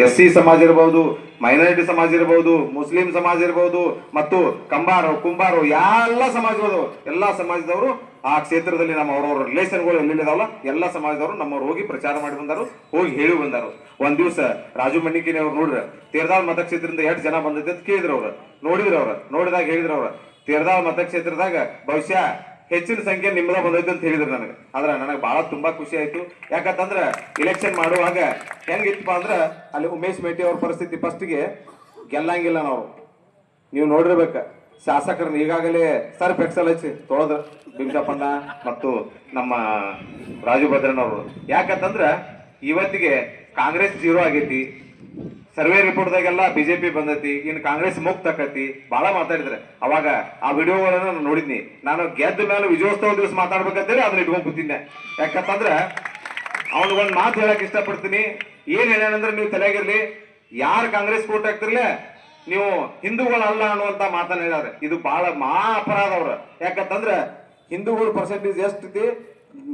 SC ಸಮಾಜ ಇರಬಹುದು, minority ಸಮಾಜ ಇರಬಹುದು, ಮುಸ್ಲಿಂ ಸಮಾಜ ಇರಬಹುದು, ಮತ್ತು ಕುಂಬಾರು ಎಲ್ಲ ಸಮಾಜಗಳು, ಎಲ್ಲಾ ಸಮಾಜದವರು ಆ ಕ್ಷೇತ್ರದಲ್ಲಿ ನಮ್ಮ ಅವ್ರವ್ರ ರಿಲೇಷನ್ಗಳು ಎಲ್ಲಿದಾವಲ್ಲ ಎಲ್ಲ ಸಮಾಜದವರು ನಮ್ಮವ್ರು ಹೋಗಿ ಪ್ರಚಾರ ಮಾಡಿ ಬಂದಾರು, ಹೋಗಿ ಹೇಳಿ ಬಂದಾರು. ಒಂದ್ ದಿವಸ ರಾಜು ಮಣ್ಣಿಕಿನಿ ಅವ್ರು ನೋಡ್ರ ತೇರ್ದಾಳ್ ಮತಕ್ಷೇತ್ರದಿಂದ 8 ಜನ ಬಂದೈತೆ ಅಂತ ಕೇಳಿದ್ರು ಅವ್ರು. ನೋಡಿದಾಗ ಹೇಳಿದ್ರು ಅವ್ರ ತೇರ್ದಾಳ್ ಮತಕ್ಷೇತ್ರದಾಗ ಬಹುಶಃ ಹೆಚ್ಚಿನ ಸಂಖ್ಯೆ ನಿಮ್ಮದ ಬಂದೈತೆ ಅಂತ ಹೇಳಿದ್ರು ನನಗೆ. ಆದ್ರೆ ನನಗೆ ಬಹಳ ತುಂಬಾ ಖುಷಿ ಆಯ್ತು. ಯಾಕಂತಂದ್ರ ಇಲೆಕ್ಷನ್ ಮಾಡುವಾಗ ಹೆಂಗಿತ್ತಪ್ಪ ಅಂದ್ರ ಅಲ್ಲಿ ಉಮೇಶ್ ಮೇಟಿ ಅವ್ರ ಪರಿಸ್ಥಿತಿ ಫಸ್ಟ್ಗೆ ಗೆಲ್ಲಂಗಿಲ್ಲ. ನೀವು ನೋಡಿರ್ಬೇಕ ಶಾಸಕರನ್ನ ಈಗಾಗಲೇ ಸರ್ಫ್ ಎಕ್ಸಲ್ ಹಚ್ಚಿ ತೊಳೆದ್ರ ಬಿಂಕಪ್ಪಣ್ಣ ಮತ್ತು ನಮ್ಮ ರಾಜು ಭದ್ರನವರು. ಯಾಕಂತಂದ್ರ ಇವತ್ತಿಗೆ ಕಾಂಗ್ರೆಸ್ 0 ಆಗೈತಿ, ಸರ್ವೆ ರಿಪೋರ್ಟ್ದಾಗೆಲ್ಲ BJP ಬಂದೈತಿ, ಇನ್ನು ಕಾಂಗ್ರೆಸ್ ಮುಕ್ತ ಆಕತಿ ಬಹಳ ಮಾತಾಡಿದ್ರೆ. ಅವಾಗ ಆ ವಿಡಿಯೋಗಳನ್ನ ನಾನು ನೋಡಿದ್ನಿ. ನಾನು ಗೆದ್ದ ಮೇಲೆ ವಿಜಯೋತ್ಸವ ದಿವಸ ಮಾತಾಡ್ಬೇಕಂತೇಳಿ ಅದನ್ನ ಇಟ್ಕೊಂಡ್ ಕೂತಿದ್ದೆ. ಯಾಕಂತಂದ್ರ ಅವನಿಗೊಂದು ಮಾತು ಹೇಳಕ್ ಇಷ್ಟಪಡ್ತೀನಿ. ಏನ್ ಹೇಳ್ಯಾನಂದ್ರೆ, ನೀವು ತಲೆಗಿರ್ಲಿ, ಯಾರು ಕಾಂಗ್ರೆಸ್ ಕೋಟ್ ಹಾಕ್ತಿರ್ಲೆ ನೀವು ಹಿಂದೂಗಳಲ್ಲ ಅನ್ನುವಂತ ಮಾತನ್ನ ಹೇಳ್ಯಾರ. ಇದು ಬಹಳ ಮಹಾ ಅಪರಾಧ ಅವ್ರ. ಯಾಕಂತಂದ್ರ ಹಿಂದೂಗಳ ಪರ್ಸೆಂಟೇಜ್ ಎಷ್ಟೈತಿ,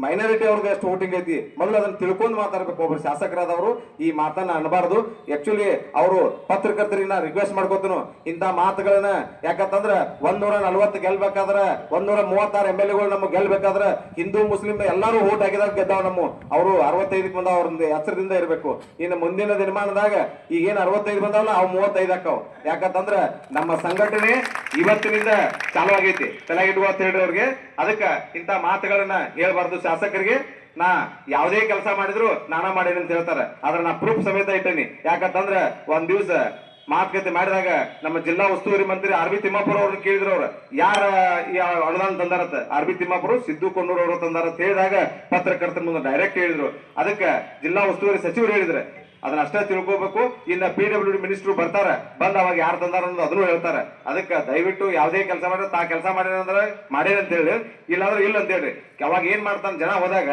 ಮೈನಾರಿಟಿ ಅವ್ರಿಗೆ ಎಷ್ಟು ವೋಟಿಂಗ್ ಐತಿ, ಮೊದಲು ಅದನ್ನ ತಿಳ್ಕೊಂಡು ಮಾತಾಡ್ಬೇಕು. ಒಬ್ರು ಶಾಸಕರಾದವರು ಈ ಮಾತನ್ನ ಅನ್ಬಾರ್ದು. ಆಕ್ಚುಲಿ ಅವರು ಪತ್ರಕರ್ತರಿನ ರಿಕ್ವೆಸ್ಟ್ ಮಾಡ್ಕೋತನು ಇಂಥ ಮಾತುಗಳನ್ನ. ಯಾಕಂತಂದ್ರ 140 ಗೆಲ್ಬೇಕಾದ್ರ 136 MLA ನಮ್ಗೆ ಗೆಲ್ಬೇಕಾದ್ರ ಹಿಂದೂ ಮುಸ್ಲಿಂ ಎಲ್ಲಾರು ವೋಟ್ ಹಾಕಿದಾಗ ಗೆದ್ದಾವ. ಅವರು 65 ಬಂದ ಅವ್ರ ಹೆಸರದಿಂದ ಇರ್ಬೇಕು. ಇನ್ನು ಮುಂದಿನ ದಿನಮಾನದಾಗ ಈಗೇನ್ 65 ಬಂದಾವಲ್ಲ ಅವು 35 ಹಾಕವ್. ಯಾಕಂತಂದ್ರ ನಮ್ಮ ಸಂಘಟನೆ ಇವತ್ತಿನಿಂದ ಚಾಲು ಆಗೈತಿ, ತಲೆಗಿಡುವ ಅಂತ ಹೇಳಿ ಅವ್ರಿಗೆ. ಅದಕ್ಕ ಇಂಥ ಮಾತುಗಳನ್ನ ಹೇಳ್ಬಾರ್ದು. ಶಾಸಕರಿಗೆ ನಾ ಯಾವುದೇ ಕೆಲಸ ಮಾಡಿದ್ರು ನಾನಾ ಮಾಡೇನಿ ಅಂತ ಹೇಳ್ತಾರೆ, ಆದ್ರೆ ನಾ ಪ್ರೂಫ್ ಸಮೇತ ಇಟ್ಟೇನಿ. ಯಾಕಂತಂದ್ರ ಒಂದ್ ದಿವ್ಸ ಮಾತುಕತೆ ಮಾಡಿದಾಗ ನಮ್ಮ ಜಿಲ್ಲಾ ಉಸ್ತುವಾರಿ ಮಂತ್ರಿ RB ತಿಮ್ಮಾಪುರ ಅವ್ರನ್ನ ಕೇಳಿದ್ರು. ಅವ್ರ ಯಾರ ಅನುದಾನ ತಂದಾರತ್ತ, RB ತಿಮ್ಮಾಪುರ ಸಿದ್ದು ಕೊಣ್ಣೂರ್ ಅವರು ತಂದಾರತ್ ಹೇಳಿದಾಗ ಪತ್ರಕರ್ತರ ಮುಂದೆ ಡೈರೆಕ್ಟ್ ಹೇಳಿದ್ರು. ಅದಕ್ಕೆ ಜಿಲ್ಲಾ ಉಸ್ತುವಾರಿ ಸಚಿವರು ಹೇಳಿದ್ರೆ ಅದನ್ನ ಅಷ್ಟೇ ತಿಳ್ಕೋಬೇಕು. ಇನ್ನ PWD ಮಿನಿಸ್ಟ್ರು ಬರ್ತಾರ, ಬಂದ್ ಅವಾಗ ಯಾರು ತಂದಾರ ಅನ್ನೋದು ಅದನ್ನು ಹೇಳ್ತಾರೆ. ಅದಕ್ಕೆ ದಯವಿಟ್ಟು ಯಾವುದೇ ಕೆಲಸ ಮಾಡಿದ್ರೆ ತಾ ಕೆಲಸ ಮಾಡೇನಂದ್ರೆ ಮಾಡೇನಂತ ಹೇಳಿ, ಇಲ್ಲಾಂದ್ರೆ ಇಲ್ಲ ಅಂತ ಹೇಳ್ರಿ. ಅವಾಗ ಏನ್ ಮಾಡ್ತಾನೆ, ಜನ ಹೋದಾಗ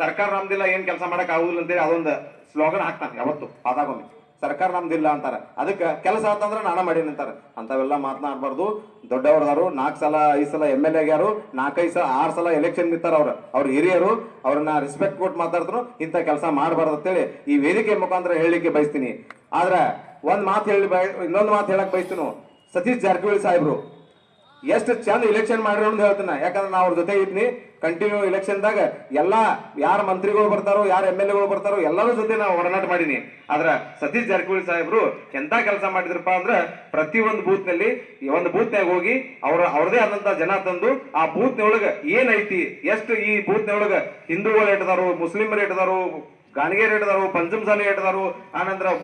ಸರ್ಕಾರ ನಮ್ದಿಲ್ಲ ಏನ್ ಕೆಲಸ ಮಾಡಕ್ ಆಗುದಿಲ್ಲ ಅಂತೇಳಿ ಅದೊಂದು ಸ್ಲೋಗನ್ ಹಾಕ್ತಾನೆ ಯಾವತ್ತು ಆದಾಗೊಮ್ಮೆ, ಸರ್ಕಾರ ನಮ್ದಿಲ್ಲ ಅಂತಾರ. ಅದಕ್ಕೆ ಕೆಲಸ ಆತಂದ್ರೆ ನಾನ ಮಾಡೇನಿ ಅಂತಾರ. ಅಂತವೆಲ್ಲ ಮಾತನಾಡಬಾರ್ದು. ದೊಡ್ಡವ್ರದಾರು 4 ಸಲ 5 ಸಲ MLA ಆಗ್ಯಾರು, 4-5 ಸಲ 6 ಸಲ ಎಲೆಕ್ಷನ್ ನಿಂತಾರ. ಅವ್ರ ಹಿರಿಯರು, ಅವ್ರನ್ನ ರೆಸ್ಪೆಕ್ಟ್ ಕೊಟ್ಟು ಮಾತಾಡ್ತಾರು. ಇಂಥ ಕೆಲಸ ಮಾಡಬಾರ್ದು ಅಂತೇಳಿ ಈ ವೇದಿಕೆ ಮುಖಾಂತರ ಹೇಳಲಿಕ್ಕೆ ಬಯಸ್ತೀನಿ. ಆದ್ರೆ ಒಂದ್ ಮಾತು ಇನ್ನೊಂದು ಮಾತು ಹೇಳಕ್ ಬಯಸ್ತೀನಿ. ಸತೀಶ್ ಜಾರಕಿಹೊಳಿ ಸಾಹೇಬ್ರು ಎಷ್ಟು ಚಂದ ಇಲೆಕ್ಷನ್ ಮಾಡಿರೋ ಅಂತ ಹೇಳ್ತಾನೆ. ಯಾಕಂದ್ರೆ ನಾ ಅವ್ರ ಜೊತೆ ಇದ್ನಿ ಕಂಟಿನ್ಯೂ ಇಲೆಕ್ಷನ್ದಾಗ. ಎಲ್ಲಾ ಯಾರ ಮಂತ್ರಿಗಳು ಬರ್ತಾರೋ, ಯಾರ MLA ಗಳು ಬರ್ತಾರೋ ಎಲ್ಲರ ಜೊತೆ ನಾವು ಒಡನಾಟ ಮಾಡೀನಿ. ಆದ್ರ ಸತೀಶ್ ಜಾರಕಿಹೊಳಿ ಸಾಹೇಬ್ರು ಎಂತ ಕೆಲಸ ಮಾಡಿದ್ರಪ್ಪ ಅಂದ್ರ, ಪ್ರತಿಯೊಂದು ಬೂತ್ ನಲ್ಲಿ ಒಂದು ಬೂತ್ನಾಗ ಹೋಗಿ ಅವ್ರದೇ ಆದಂತ ಜನ ತಂದು ಆ ಬೂತ್ ನೊಳಗ ಏನೈತಿ, ಎಷ್ಟು ಈ ಬೂತ್ ನೊಳಗ ಹಿಂದೂಗಳು ಇಟ್ಟದಾರು, ಮುಸ್ಲಿಮರು ಇಟ್ಟದಾರು, ಗಾಣಿಗೇರು ಇಟ್ಟದಾರು, ಪಂಚಮಸಾಲಿ ಇಟ್ಟದಾರು, ಆನಂತರ